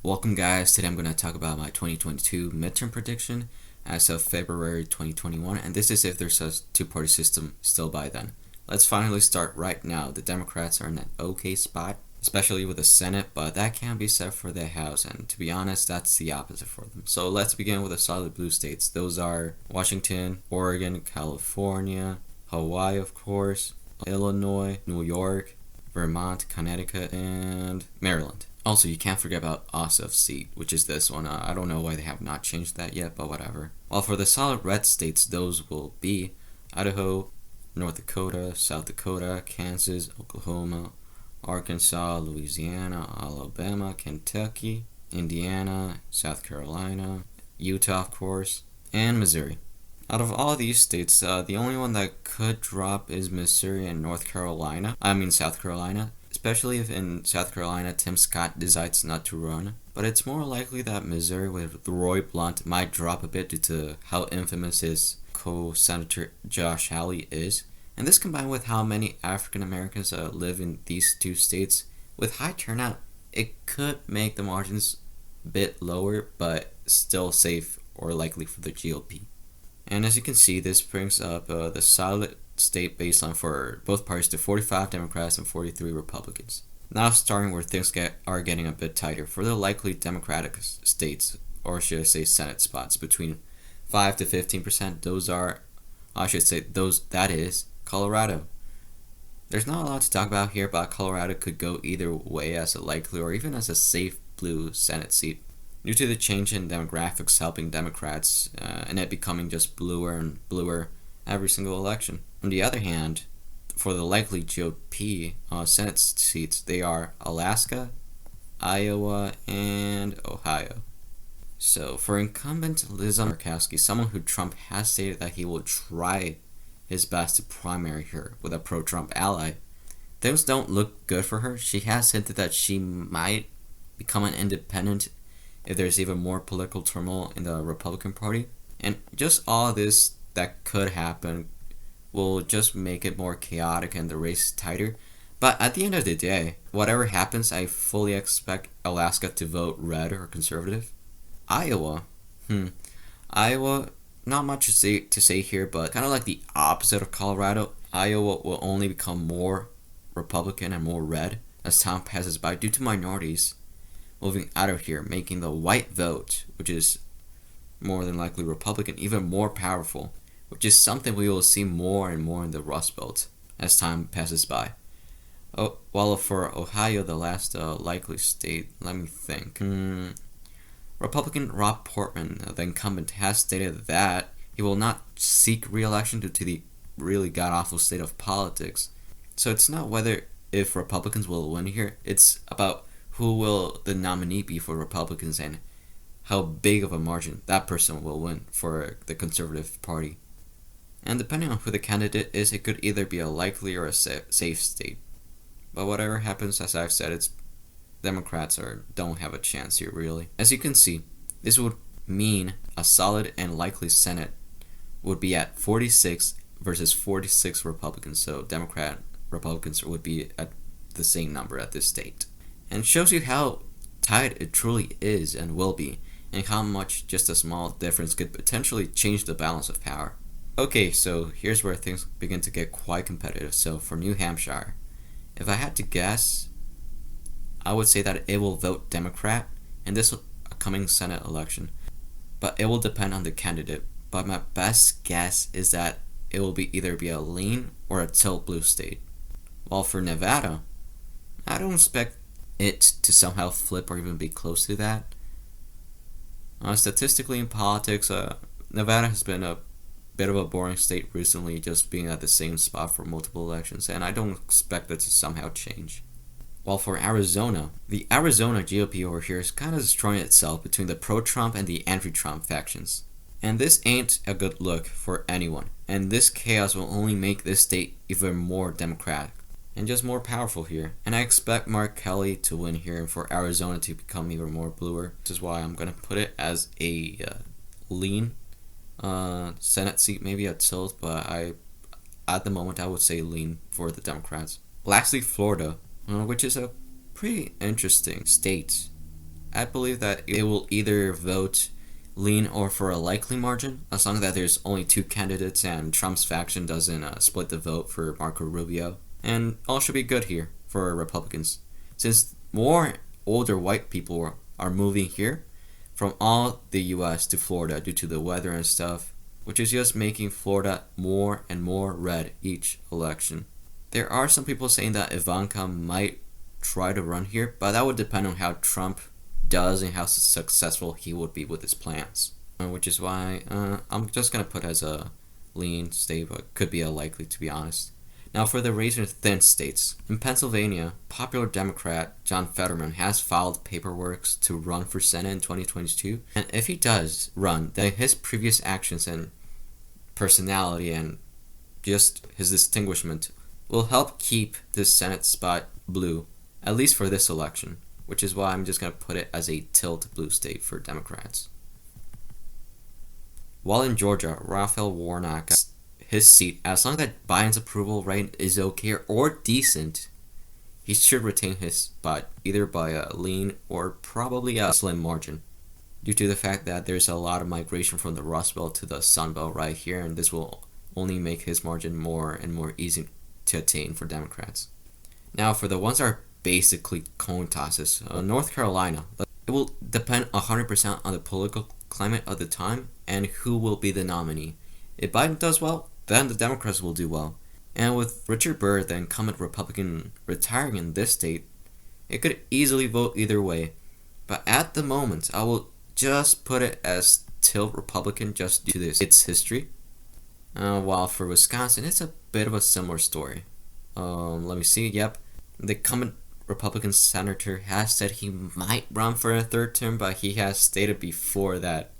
Welcome guys, today I'm going to talk about my 2022 midterm prediction as of February 2021, and this is if there's a two-party system still by then. Let's finally start right now. The Democrats are in an okay spot, especially with the Senate, but that can't be said for the House, and to be honest, that's the opposite for them. So let's begin with the solid blue states. Those are Washington, Oregon, California, Hawaii of course, Illinois, New York, Vermont, Connecticut, and Maryland. Also, you can't forget about Ossoff's seat, which is this one. I don't know why they have not changed that yet, but whatever. While for the solid red states, those will be Idaho, North Dakota, South Dakota, Kansas, Oklahoma, Arkansas, Louisiana, Alabama, Kentucky, Indiana, South Carolina, Utah, of course, and Missouri. Out of all these states, the only one that could drop is Missouri and South Carolina. Especially if in South Carolina Tim Scott decides not to run. But it's more likely that Missouri with Roy Blunt might drop a bit due to how infamous his co-senator Josh Hawley is. And this combined with how many African Americans live in these two states, with high turnout, it could make the margins a bit lower, but still safe or likely for the GOP. And as you can see, this brings up the solid state baseline for both parties to 45 Democrats and 43 Republicans. Now starting where things are getting a bit tighter. For the likely Democratic states, or should I say Senate spots, between 5 to 15%, that is Colorado. There's not a lot to talk about here, but Colorado could go either way as a likely or even as a safe blue Senate seat, due to the change in demographics helping Democrats and it becoming just bluer and bluer every single election. On the other hand, for the likely GOP Senate seats, they are Alaska, Iowa, and Ohio. So for incumbent Liz Murkowski, someone who Trump has stated that he will try his best to primary her with a pro-Trump ally, things don't look good for her. She has hinted that she might become an independent if there's even more political turmoil in the Republican Party. And just all this that could happen will just make it more chaotic and the race tighter. But at the end of the day, whatever happens, I fully expect Alaska to vote red or conservative. Iowa, not much to say here, but kind of like the opposite of Colorado. Iowa will only become more Republican and more red as time passes by due to minorities moving out of here, making the white vote, which is more than likely Republican, even more powerful, which is something we will see more and more in the Rust Belt as time passes by. While for Ohio, the last likely state, let me think. Republican Rob Portman, the incumbent, has stated that he will not seek re-election due to the really god-awful state of politics. So it's not if Republicans will win here, it's about who will the nominee be for Republicans and how big of a margin that person will win for the Conservative Party. And depending on who the candidate is, it could either be a likely or a safe state. But whatever happens, as I've said, it's Democrats don't have a chance here, really. As you can see, this would mean a solid and likely Senate would be at 46 versus 46 Republicans. So Republicans would be at the same number at this state. And shows you how tight it truly is and will be, and how much just a small difference could potentially change the balance of power. Okay, so here's where things begin to get quite competitive. So for New Hampshire, if I had to guess, I would say that it will vote Democrat in this upcoming Senate election. But it will depend on the candidate. But my best guess is that it will either be a lean or a tilt blue state. While for Nevada, I don't expect it to somehow flip or even be close to that. Statistically in politics, Nevada has been a bit of a boring state recently, just being at the same spot for multiple elections, and I don't expect that to somehow change. While for Arizona, the Arizona GOP over here is kind of destroying itself between the pro-Trump and the anti-Trump factions. And this ain't a good look for anyone, and this chaos will only make this state even more Democratic and just more powerful here. And I expect Mark Kelly to win here and for Arizona to become even more bluer. This is why I'm going to put it as a lean Senate seat, maybe a tilt, but at the moment I would say lean for the Democrats. Lastly, Florida, which is a pretty interesting state. I believe that it will either vote lean or for a likely margin, as long as that there's only two candidates and Trump's faction doesn't split the vote for Marco Rubio. And all should be good here for Republicans, since more older white people are moving here from all the US to Florida due to the weather and stuff, which is just making Florida more and more red each election. There are some people saying that Ivanka might try to run here, but that would depend on how Trump does and how successful he would be with his plans. Which is why I'm just going to put as a lean state, but could be a likely, to be honest. Now for the razor-thin states. In Pennsylvania, popular Democrat John Fetterman has filed paperwork to run for Senate in 2022. And if he does run, then his previous actions and personality and just his distinguishment will help keep this Senate spot blue, at least for this election, which is why I'm just going to put it as a tilt blue state for Democrats. While in Georgia, Raphael Warnock got his seat. As long as that Biden's approval rating is okay or decent, he should retain his spot either by a lean or probably a slim margin, due to the fact that there's a lot of migration from the Rust Belt to the Sun Belt right here, and this will only make his margin more and more easy to attain for Democrats. Now for the ones that are basically coin tosses, North Carolina, it will depend 100% on the political climate of the time and who will be the nominee. If Biden does well, then the Democrats will do well. And with Richard Burr, the incumbent Republican, retiring in this state, it could easily vote either way. But at the moment, I will just put it as tilt Republican just due to its history. While for Wisconsin, it's a bit of a similar story. Let me see. Yep, the incumbent Republican senator has said he might run for a third term, but he has stated before that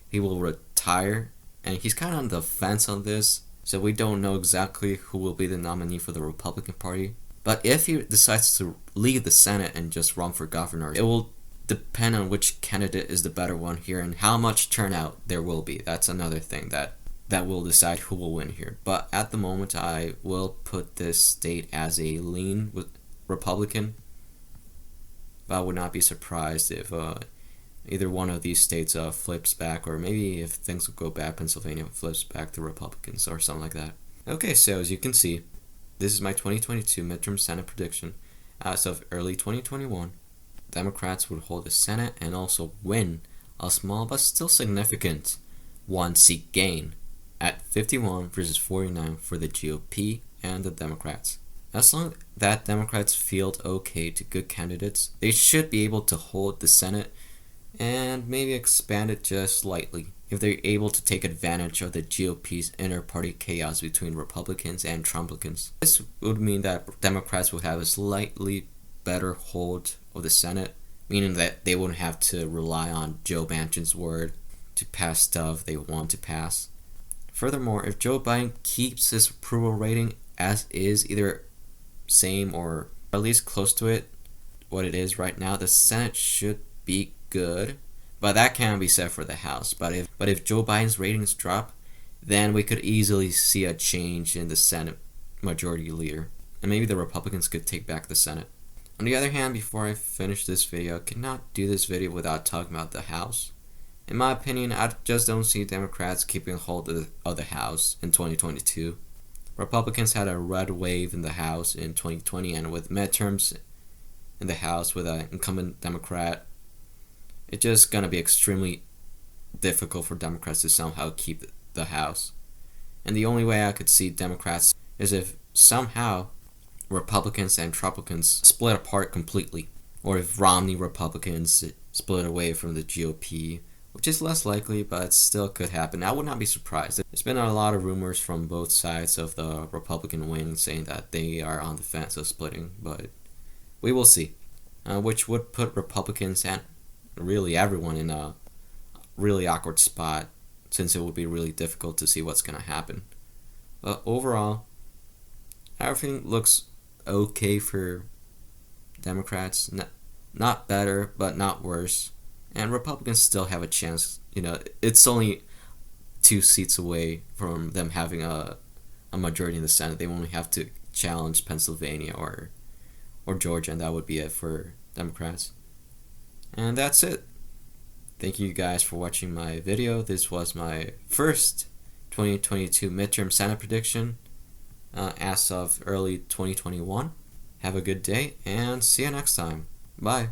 he will retire, and he's kind of on the fence on this, so we don't know exactly who will be the nominee for the Republican Party. But if he decides to leave the Senate and just run for governor, it will depend on which candidate is the better one here and how much turnout there will be. That's another thing that will decide who will win here. But at the moment, I will put this state as a lean Republican. But I would not be surprised if either one of these states flips back, or maybe if things will go bad, Pennsylvania flips back to Republicans or something like that. Okay, so as you can see, this is my 2022 midterm Senate prediction. As of early 2021, Democrats would hold the Senate and also win a small but still significant one-seat gain at 51 versus 49 for the GOP and the Democrats. As long as that Democrats field okay to good candidates, they should be able to hold the Senate and maybe expand it just slightly if they're able to take advantage of the GOP's inter-party chaos between Republicans and Trumplicans. This would mean that Democrats would have a slightly better hold of the Senate, meaning that they wouldn't have to rely on Joe Manchin's word to pass stuff they want to pass. Furthermore, if Joe Biden keeps his approval rating as is, either same or at least close to it, what it is right now, the Senate should be good. But that can't be said for the House. But if Joe Biden's ratings drop, then we could easily see a change in the Senate majority leader, and maybe the Republicans could take back the Senate. On the other hand, before I finish this video, I cannot do this video without talking about the House. In my opinion, I just don't see Democrats keeping hold of the House in 2022. Republicans had a red wave in the House in 2020, and with midterms in the House with an incumbent Democrat, it's just going to be extremely difficult for Democrats to somehow keep the House. And the only way I could see Democrats is if somehow Republicans and Trumplicans split apart completely, or if Romney Republicans split away from the GOP, which is less likely, but it still could happen. I would not be surprised. There's been a lot of rumors from both sides of the Republican wing saying that they are on the fence of splitting, but we will see. Which would put Republicans and really everyone in a really awkward spot, since it would be really difficult to see what's going to happen. But overall, everything looks okay for Democrats. Not better, but not worse. And Republicans still have a chance. It's only 2 seats away from them having a majority in the Senate. They only have to challenge Pennsylvania or Georgia, and that would be it for Democrats. And that's it. Thank you guys for watching my video. This was my first 2022 midterm Senate prediction as of early 2021. Have a good day and see you next time. Bye.